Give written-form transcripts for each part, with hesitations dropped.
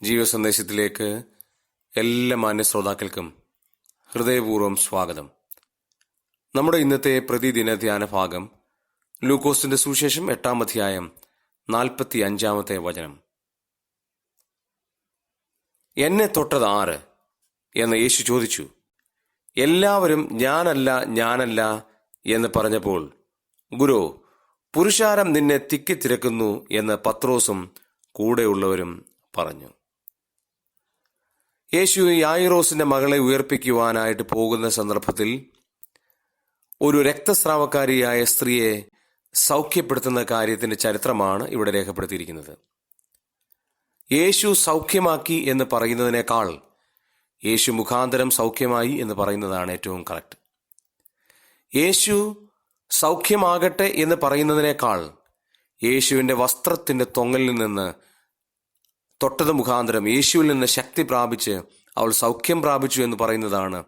ജീവസന്ദേശത്തിലേക്ക് എല്ലാ മാന്യ ശ്രോതാക്കൾക്കും ഹൃദയപൂർവ്വം സ്വാഗതം. നമ്മുടെ ഇന്നത്തെ പ്രതിദിന ധ്യാന ഭാഗം ലൂക്കോസിന്റെ സുവിശേഷം 8-ാം അധ്യായം 45-ാമത്തെ വചനം. എന്നെ തൊട്ടത് ആര് എന്ന് യേശു ചോദിച്ചു. എല്ലാവരും ഞാനല്ല എന്ന് പറഞ്ഞപ്പോൾ, ഗുരു, പുരുഷാരം നിന്നെ തിക്കിത്തിരക്കുന്നു എന്ന് പത്രോസും കൂടെയുള്ളവരും പറഞ്ഞു. യേശു യായിറോസിന്റെ മകളെ ഉയർപ്പിക്കുവാനായിട്ട് പോകുന്ന സന്ദർഭത്തിൽ ഒരു രക്തസ്രാവക്കാരിയായ സ്ത്രീയെ സൗഖ്യപ്പെടുത്തുന്ന കാര്യത്തിന്റെ ചരിത്രമാണ് ഇവിടെ രേഖപ്പെടുത്തിയിരിക്കുന്നത്. യേശു സൗഖ്യമാക്കി എന്ന് പറയുന്നതിനേക്കാൾ യേശു മുഖാന്തരം സൗഖ്യമായി എന്ന് പറയുന്നതാണ് ഏറ്റവും കറക്റ്റ്. യേശു സൗഖ്യമാകട്ടെ എന്ന് പറയുന്നതിനേക്കാൾ യേശുവിന്റെ വസ്ത്രത്തിന്റെ തൊങ്ങലിൽ നിന്ന് തൊട്ടത് മുഖാന്തരം യേശുവിൽ നിന്ന് ശക്തി പ്രാപിച്ച് അവൾ സൗഖ്യം പ്രാപിച്ചു എന്ന് പറയുന്നതാണ്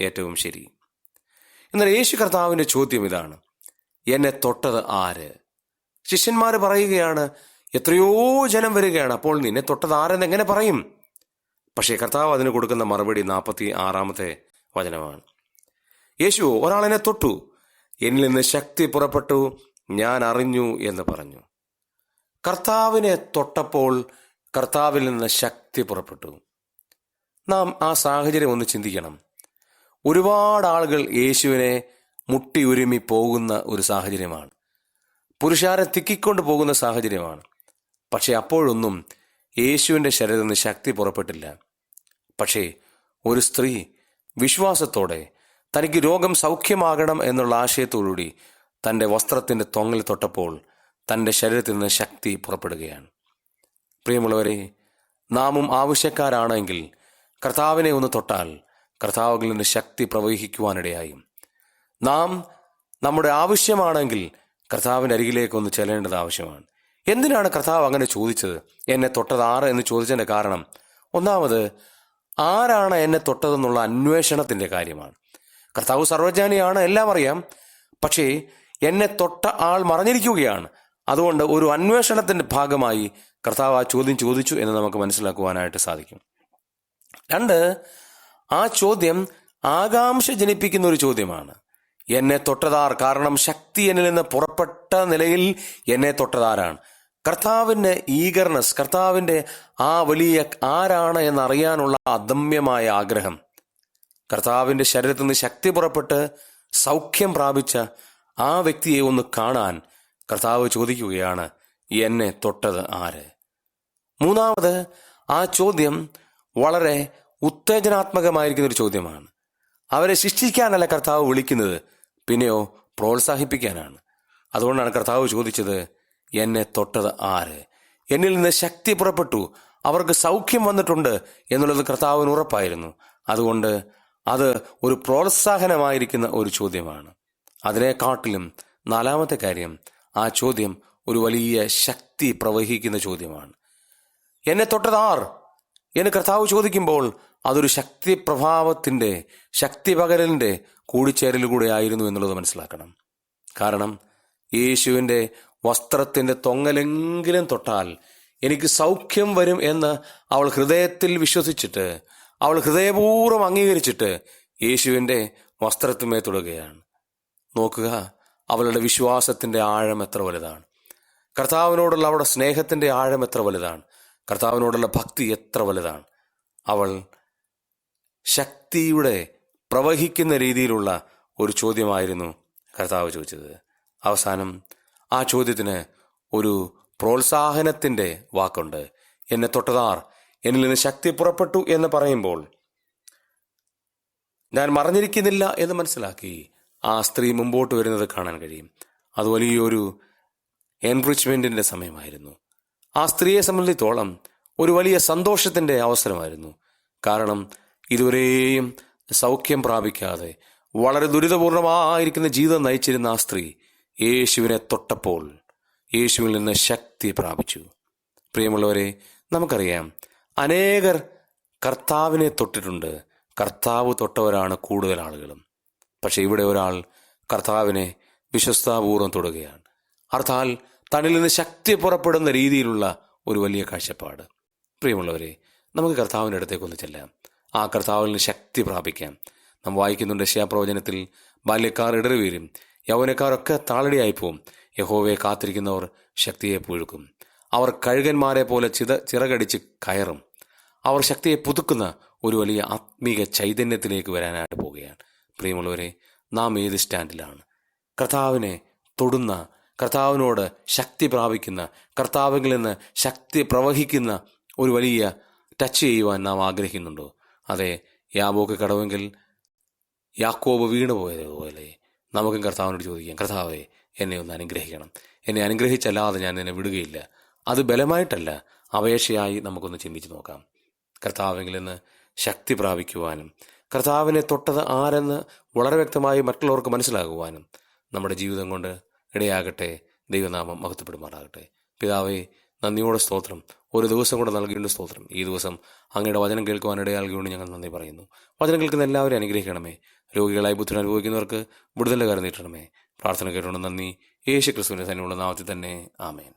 ഏറ്റവും ശരി. എന്നാൽ യേശു കർത്താവിന്റെ ചോദ്യം ഇതാണ്: എന്നെ തൊട്ടത് ആര്? ശിഷ്യന്മാർ പറയുകയാണ്, എത്രയോ ജനം വരികയാണ്, അപ്പോൾ നിന്നെ തൊട്ടത് ആരെന്ന് എങ്ങനെ പറയും? പക്ഷേ കർത്താവ് അതിന് കൊടുക്കുന്ന മറുപടി 46-ാമത്തെ വചനമാണ്. യേശു ഒരാളെന്നെ തൊട്ടു, എന്നിൽ നിന്ന് ശക്തി പുറപ്പെട്ടു, ഞാൻ അറിഞ്ഞു എന്ന് പറഞ്ഞു. കർത്താവിനെ തൊട്ടപ്പോൾ കർത്താവിൽ നിന്ന് ശക്തി പുറപ്പെട്ടു. നാം ആ സാഹചര്യം ഒന്ന് ചിന്തിക്കണം. ഒരുപാട് ആളുകൾ യേശുവിനെ മുട്ടി ഉരുമി പോകുന്ന ഒരു സാഹചര്യമാണ്. പുരുഷാരം തിക്കിക്കൊണ്ട് പോകുന്ന സാഹചര്യമാണ്. പക്ഷെ അപ്പോഴൊന്നും യേശുവിൻ്റെ ശരീരത്തിൽ നിന്ന് ശക്തി പുറപ്പെട്ടില്ല. പക്ഷേ ഒരു സ്ത്രീ വിശ്വാസത്തോടെ തനിക്ക് രോഗം സൗഖ്യമാകണം എന്നുള്ള ആശയത്തോടുകൂടി തൻ്റെ വസ്ത്രത്തിൻ്റെ തൊങ്ങൽ തൊട്ടപ്പോൾ തൻ്റെ ശരീരത്തിൽ നിന്ന് ശക്തി പുറപ്പെടുകയാണ്. പ്രിയമുള്ളവരെ, നാമും ആവശ്യക്കാരാണെങ്കിൽ കർത്താവിനെ ഒന്ന് തൊട്ടാൽ കർത്താവിൽ നിന്ന് ശക്തി പ്രവഹിക്കുവാനിടയായും. നാം നമ്മുടെ ആവശ്യമാണെങ്കിൽ കർത്താവിൻ്റെ അരികിലേക്ക് ഒന്ന് ചെല്ലേണ്ടത് ആവശ്യമാണ്. എന്തിനാണ് കർത്താവ് അങ്ങനെ ചോദിച്ചത്? എന്നെ തൊട്ടത് ആറ് എന്ന് ചോദിച്ചതിൻ്റെ കാരണം, ഒന്നാമത് ആരാണ് എന്നെ തൊട്ടതെന്നുള്ള അന്വേഷണത്തിൻ്റെ കാര്യമാണ്. കർത്താവ് സർവ്വജ്ഞാനിയാണ്, എല്ലാം അറിയാം. പക്ഷേ എന്നെ തൊട്ട ആൾ മറഞ്ഞിരിക്കുകയാണ്. അതുകൊണ്ട് ഒരു അന്വേഷണത്തിന്റെ ഭാഗമായി കർത്താവ് ആ ചോദ്യം ചോദിച്ചു എന്ന് നമുക്ക് മനസ്സിലാക്കുവാനായിട്ട് സാധിക്കും. 2, ആ ചോദ്യം ആകാംക്ഷ ജനിപ്പിക്കുന്ന ഒരു ചോദ്യമാണ്. എന്നെ തൊട്ടതാർ? കാരണം ശക്തി എന്നിൽ നിന്ന് പുറപ്പെട്ട നിലയിൽ എന്നെ തൊട്ടതാരാണ്? കർത്താവിൻ്റെ ഈഗർനെസ്, കർത്താവിൻ്റെ ആ വലിയ ആരാണ് എന്നറിയാനുള്ള അദമ്യമായ ആഗ്രഹം, കർത്താവിൻ്റെ ശരീരത്തിൽ നിന്ന് ശക്തി പുറപ്പെട്ട് സൗഖ്യം പ്രാപിച്ച ആ വ്യക്തിയെ ഒന്ന് കാണാൻ കർത്താവ് ചോദിക്കുകയാണ്, എന്നെ തൊട്ടത് ആര്? 3, ആ ചോദ്യം വളരെ ഉത്തേജനാത്മകമായിരിക്കുന്ന ഒരു ചോദ്യമാണ്. അവരെ ശിക്ഷിക്കാനല്ല കർത്താവ് വിളിക്കുന്നത്, പിന്നെയോ പ്രോത്സാഹിപ്പിക്കാനാണ്. അതുകൊണ്ടാണ് കർത്താവ് ചോദിച്ചത്, എന്നെ തൊട്ടത് ആര്? എന്നിൽ നിന്ന് ശക്തി പുറപ്പെട്ടു, അവർക്ക് സൗഖ്യം വന്നിട്ടുണ്ട് എന്നുള്ളത് കർത്താവിന് ഉറപ്പായിരുന്നു. അതുകൊണ്ട് അത് ഒരു പ്രോത്സാഹനമായിരിക്കുന്ന ഒരു ചോദ്യമാണ്. അതിനെക്കാട്ടിലും 4-ാമത്തെ കാര്യം, ആ ചോദ്യം ഒരു വലിയ ശക്തി പ്രവഹിക്കുന്ന ചോദ്യമാണ്. എന്നെ തൊട്ടത് ആർ എന്ന് കർത്താവ് ചോദിക്കുമ്പോൾ അതൊരു ശക്തി പ്രഭാവത്തിൻ്റെ, ശക്തി പകരലിൻ്റെ കൂടിച്ചേരലുകൂടെ ആയിരുന്നു എന്നുള്ളത് മനസ്സിലാക്കണം. കാരണം യേശുവിൻ്റെ വസ്ത്രത്തിൻ്റെ തൊങ്ങലെങ്കിലും തൊട്ടാൽ എനിക്ക് സൗഖ്യം വരും എന്ന് അവൾ ഹൃദയത്തിൽ വിശ്വസിച്ചിട്ട്, അവൾ ഹൃദയപൂർവ്വം അംഗീകരിച്ചിട്ട് യേശുവിൻ്റെ വസ്ത്രത്തിന്മേൽ തൊടുകയാണ്. നോക്കുക, അവളുടെ വിശ്വാസത്തിൻ്റെ ആഴം എത്ര വലുതാണ്! കർത്താവിനോടുള്ള അവളുടെ സ്നേഹത്തിൻ്റെ ആഴം എത്ര വലുതാണ്! കർത്താവിനോടുള്ള ഭക്തി എത്ര വലുതാണ്! അവൾ ശക്തിയുടെ പ്രവഹിക്കുന്ന രീതിയിലുള്ള ഒരു ചോദ്യമായിരുന്നു കർത്താവ് ചോദിച്ചത്. അവസാനം ആ ചോദ്യത്തിന് ഒരു പ്രോത്സാഹനത്തിൻ്റെ വാക്കുണ്ട്. എന്നെ തൊട്ടതാർ? എന്നിൽ നിന്ന് ശക്തി പുറപ്പെട്ടു എന്ന് പറയുമ്പോൾ ഞാൻ മറഞ്ഞിരിക്കുന്നില്ല എന്ന് മനസ്സിലാക്കി ആ സ്ത്രീ മുമ്പോട്ട് വരുന്നത് കാണാൻ കഴിയും. അത് വലിയൊരു എൻറിച്ച്മെന്റിന്റെ സമയമായിരുന്നു. ആ സ്ത്രീയെ സംബന്ധിച്ചോളം ഒരു വലിയ സന്തോഷത്തിന്റെ അവസരമായിരുന്നു. കാരണം ഇതുവരെയും സൗഖ്യം പ്രാപിക്കാതെ വളരെ ദുരിതപൂർണമായിരിക്കുന്ന ജീവിതം നയിച്ചിരുന്ന ആ സ്ത്രീ യേശുവിനെ തൊട്ടപ്പോൾ യേശുവിൽ നിന്ന് ശക്തി പ്രാപിച്ചു. പ്രിയമുള്ളവരെ, നമുക്കറിയാം, അനേകർ കർത്താവിനെ തൊട്ടിട്ടുണ്ട്. കർത്താവ് തൊട്ടവരാണ് കൂടുതൽ ആളുകളും. പക്ഷെ ഇവിടെ ഒരാൾ കർത്താവിനെ വിശ്വസ്താപൂർവ്വം തൊടുകയാണ്. അർത്ഥാൽ തന്നിൽ നിന്ന് ശക്തി പുറപ്പെടുന്ന രീതിയിലുള്ള ഒരു വലിയ കാഴ്ചപ്പാട്. പ്രിയമുള്ളവരെ, നമുക്ക് കർത്താവിൻ്റെ അടുത്തേക്കൊന്ന് ചെല്ലാം. ആ കർത്താവിൽ നിന്ന് ശക്തി പ്രാപിക്കാം. നാം വായിക്കുന്നുണ്ട് യശയ്യാപ്രവചനത്തിൽ, ബാല്യക്കാർ ഇടറി വീഴും, യൗവനക്കാരൊക്കെ താളടിയായിപ്പോവും, യഹോവയെ കാത്തിരിക്കുന്നവർ ശക്തിയെ പുഴുക്കും. അവർ കഴുകന്മാരെ പോലെ ചിറകടിച്ച് കയറും. അവർ ശക്തിയെ പുതുക്കുന്ന ഒരു വലിയ ആത്മീക ചൈതന്യത്തിലേക്ക് വരാനായിട്ട് പോവുകയാണ്. പ്രിയമുള്ളവരെ, നാം ഏത് സ്റ്റാൻഡിലാണ്? കർത്താവിനെ തൊടുന്ന, കർത്താവിനോട് ശക്തി പ്രാപിക്കുന്ന, കർത്താവിൽ നിന്ന് ശക്തി പ്രവഹിക്കുന്ന ഒരു വലിയ ടച്ച് ചെയ്യുവാൻ നാം ആഗ്രഹിക്കുന്നുണ്ടോ? അതെ, യാബോക്ക് കടവെങ്കിൽ യാക്കോബ് വീണുപോയതുപോലെ നമുക്കും കർത്താവിനോട് ചോദിക്കാം, കർത്താവേ, എന്നെ ഒന്ന് അനുഗ്രഹിക്കണം. എന്നെ അനുഗ്രഹിച്ചല്ലാതെ ഞാൻ നിന്നെ വിടുകയില്ല. അത് ബലമായിട്ടല്ല, അപേക്ഷയായി നമുക്കൊന്ന് ചിന്തിച്ച് നോക്കാം. കർത്താവിൽ നിന്ന് ശക്തി പ്രാപിക്കുവാനും കർത്താവിനെ തൊട്ടത് ആരെന്ന് വളരെ വ്യക്തമായി മറ്റുള്ളവർക്ക് മനസ്സിലാകുവാനും നമ്മുടെ ജീവിതം കൊണ്ട് ഇടയാകട്ടെ. ദൈവനാമം മഹത്വപ്പെടുമാറാകട്ടെ. പിതാവേ, നന്ദിയോടെ സ്തോത്രം. ഒരു ദിവസം കൂടെ നൽകിയുണ്ട് സ്തോത്രം. ഈ ദിവസം അങ്ങയുടെ വചനം കേൾക്കുവാൻ ഇടയാകുകൊണ്ട് ഞങ്ങൾ നന്ദി പറയുന്നു. വചനം കേൾക്കുന്ന എല്ലാവരെയും അനുഗ്രഹിക്കണമേ. രോഗികളായി ബുദ്ധിമുട്ട് അനുഭവിക്കുന്നവർക്ക് വിടുതലിന്റെ കരം നീട്ടണമേ. പ്രാർത്ഥന കേട്ടുകൊണ്ട് നന്ദി. യേശു ക്രിസ്തുവിന്റെ സന്നിധിയിലുള്ള നാമത്തിൽ തന്നെ, ആമേൻ.